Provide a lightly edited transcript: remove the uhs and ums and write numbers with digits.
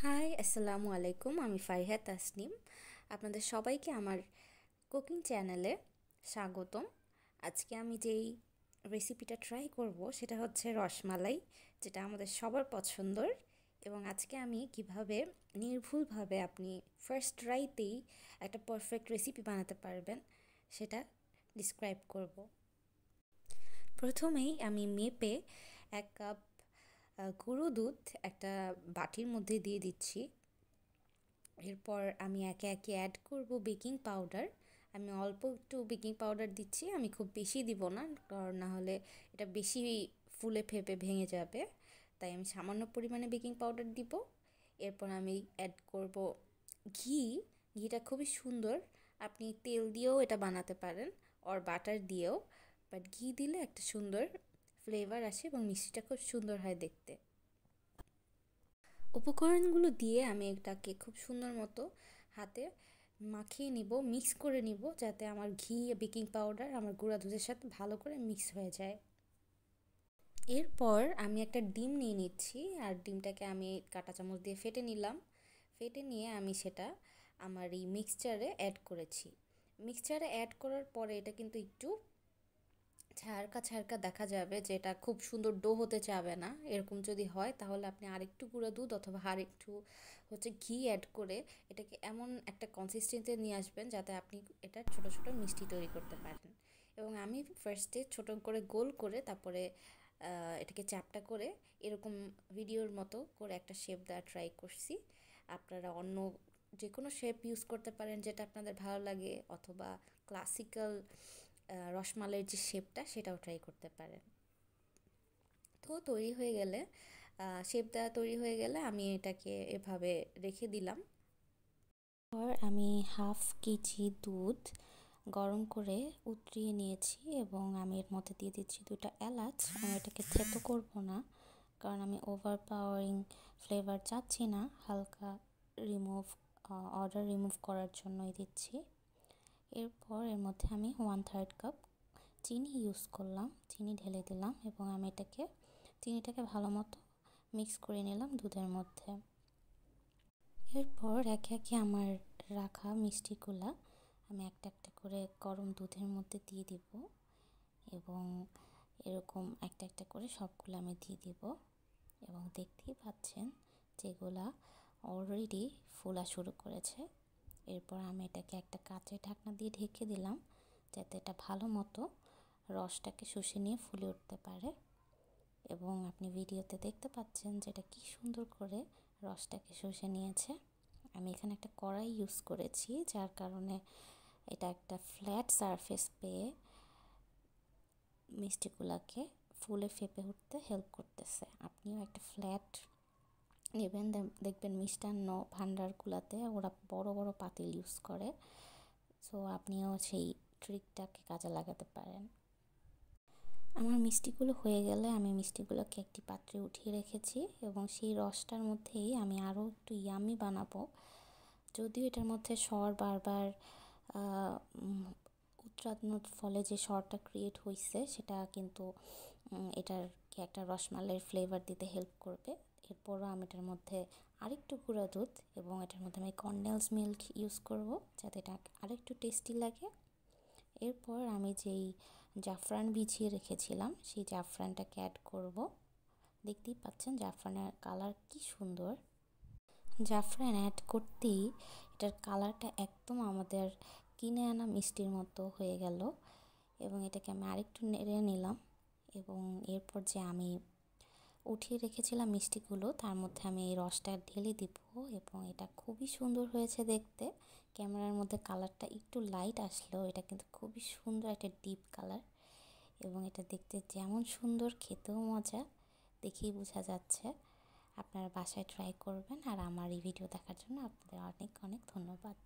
High, আসসালামু আলাইকুম। আমি ফারিহা তাসনিম। আপনাদের সবাইকে আমার কুকিং চ্যানেলে স্বাগতম। আজকে আমি যেই রেসিপিটা ট্রাই করব সেটা হচ্ছে রসমালাই, যেটা আমাদের সবার পছন্দর। এবং আজকে আমি কিভাবে নির্ভুলভাবে আপনি ফার্স্ট ট্রাইতেই একটা পারফেক্ট রেসিপি বানাতে পারবেন সেটা ডিসক্রাইব করব। প্রথমেই আমি মেপে 1 কাপ গুঁড়ো দুধ একটা বাটির মধ্যে দিয়ে দিচ্ছি। এরপর আমি একে একে অ্যাড করব বেকিং পাউডার। আমি অল্প একটু বেকিং পাউডার দিচ্ছি, আমি খুব বেশি দিব না, কারণ না হলে এটা বেশি ফুলে ফেপে ভেঙে যাবে। তাই আমি সামান্য পরিমাণে বেকিং পাউডার দিব। এরপর আমি অ্যাড করব ঘি। ঘিটা খুবই সুন্দর, আপনি তেল দিয়েও এটা বানাতে পারেন আর বাটার দিয়েও, বাট ঘি দিলে একটা সুন্দর ফ্লেভার আসে এবং মিষ্টিটা খুব সুন্দর হয় দেখতে। উপকরণগুলো দিয়ে আমি এটাকে খুব সুন্দর মতো হাতে মাখিয়ে নিব, মিক্স করে নিব, যাতে আমার ঘি বেকিং পাউডার আমার গুঁড়া দুধের সাথে ভালো করে মিক্স হয়ে যায়। এরপর আমি একটা ডিম নিয়ে নিচ্ছি, আর ডিমটাকে আমি কাঁটা চামচ দিয়ে ফেটে নিলাম। ফেটে নিয়ে আমি সেটা আমার এই মিক্সচারে অ্যাড করেছি। মিক্সচারে অ্যাড করার পরে এটা কিন্তু একটু ছাড়কা ছাড়কা দেখা যাবে, যে এটা খুব সুন্দর ডো হতে চাবে না। এরকম যদি হয় তাহলে আপনি আরেকটু গুঁড়া দুধ অথবা আরেকটু ঘি অ্যাড করে এটাকে এমন একটা কনসিস্টেন্সি নিয়ে আসবেন যাতে আপনি এটা ছোট ছোট মিষ্টি তৈরি করতে পারেন। এবং আমি ফার্স্টে ছোট করে গোল করে তারপরে এটাকে চ্যাপটা করে এরকম ভিডিওর মতো করে একটা শেপ দেওয়া ট্রাই করছি। আপনারা অন্য যে কোনো শেপ ইউজ করতে পারেন যেটা আপনাদের ভালো লাগে, অথবা ক্লাসিক্যাল রসমালাইয়ের যে শেপটা সেটাও ট্রাই করতে পারেন। তো তৈরি হয়ে গেলে শেপ দেওয়া তৈরি হয়ে গেলে আমি এটাকে এভাবে রেখে দিলাম। পর আমি 1/2 কেজি দুধ গরম করে উতরিয়ে নিয়েছি এবং আমি এর মধ্যে দিয়ে দিচ্ছি 2টা এলাচ। আমি এটাকে থেতো করব না, কারণ আমি ওভার পাওয়ারিং ফ্লেভার চাচ্ছি না, হালকা রিমুভ অর্ডার রিমুভ করার জন্যই দিচ্ছি। এরপর এর মধ্যে আমি 1/3 কাপ চিনি ইউজ করলাম, চিনি ঢেলে দিলাম এবং আমি চিনিটাকে ভালো মতো মিক্স করে নিলাম দুধের মধ্যে। এরপর একে একে আমার রাখা মিষ্টিগুলা আমি একটা একটা করে গরম দুধের মধ্যে দিয়ে দিব এবং এরকম একটা একটা করে সবগুলো আমি দিয়ে দিব। এবং দেখতেই পাচ্ছেন যেগুলা অলরেডি ফোলা শুরু করেছে। এরপর আমি এটাকে একটা কাঁচের ঢাকনা দিয়ে ঢেকে দিলাম, যাতে এটা ভালো মতো রসটাকে শুষে নিয়ে ফুলে উঠতে পারে। এবং আপনি ভিডিওতে দেখতে পাচ্ছেন যেটা কি সুন্দর করে রসটাকে শুষে নিয়েছে। আমি এখানে একটা কড়াই ইউজ করেছি, যার কারণে এটা একটা ফ্ল্যাট সারফেস পেয়ে মিষ্টিগুলোকে ফুলে ফেপে উঠতে হেল্প করতেছে। আপনিও একটা ফ্ল্যাট নেবেন, দেখবেন মিষ্টান্ন ভাণ্ডারগুলোতে ওরা বড় বড় পাতিল ইউজ করে। সো আপনিও সেই ট্রিকটাকে কাজে লাগাতে পারেন। আমার মিষ্টিগুলো হয়ে গেলে আমি মিষ্টিগুলোকে একটি পাত্রে উঠিয়ে রেখেছি এবং সেই রসটার মধ্যেই আমি আরও একটু ইয়ামি বানাবো। যদিও এটার মধ্যে সর বারবার উৎরানোর ফলে যে সরটা ক্রিয়েট হয়েছে সেটা কিন্তু এটারকে একটা রসমালাইয়ের ফ্লেভার দিতে হেল্প করবে। এরপরও আমি এটার মধ্যে আরেকটু গুঁড়া দুধ এবং এটার মধ্যে আমি কনডেন্স মিল্ক ইউজ করব, যাতে এটা আরেকটু টেস্টি লাগে। এরপর আমি যেই জাফরান ভিজিয়ে রেখেছিলাম সেই জাফরানটাকে অ্যাড করব। দেখতেই পাচ্ছেন জাফরানের কালার কি সুন্দর। জাফরান অ্যাড করতেই এটার কালারটা একদম আমাদের কিনে আনা মিষ্টির মতো হয়ে গেল। এবং এটাকে আমি আরেকটু নেড়ে নিলাম এবং এরপর যে আমি উঠিয়ে রেখেছিলাম মিষ্টিগুলো তার মধ্যে আমি এই রসটা ঢেলে দিব এবং এটা খুবই সুন্দর হয়েছে দেখতে। ক্যামেরার মধ্যে কালারটা একটু লাইট আসলেও এটা কিন্তু খুবই সুন্দর একটা ডিপ কালার, এবং এটা দেখতে যেমন সুন্দর খেতেও মজা, দেখেই বোঝা যাচ্ছে। আপনারা বাসায় ট্রাই করবেন, আর আমার এই ভিডিও দেখার জন্য আপনাদের অনেক অনেক ধন্যবাদ।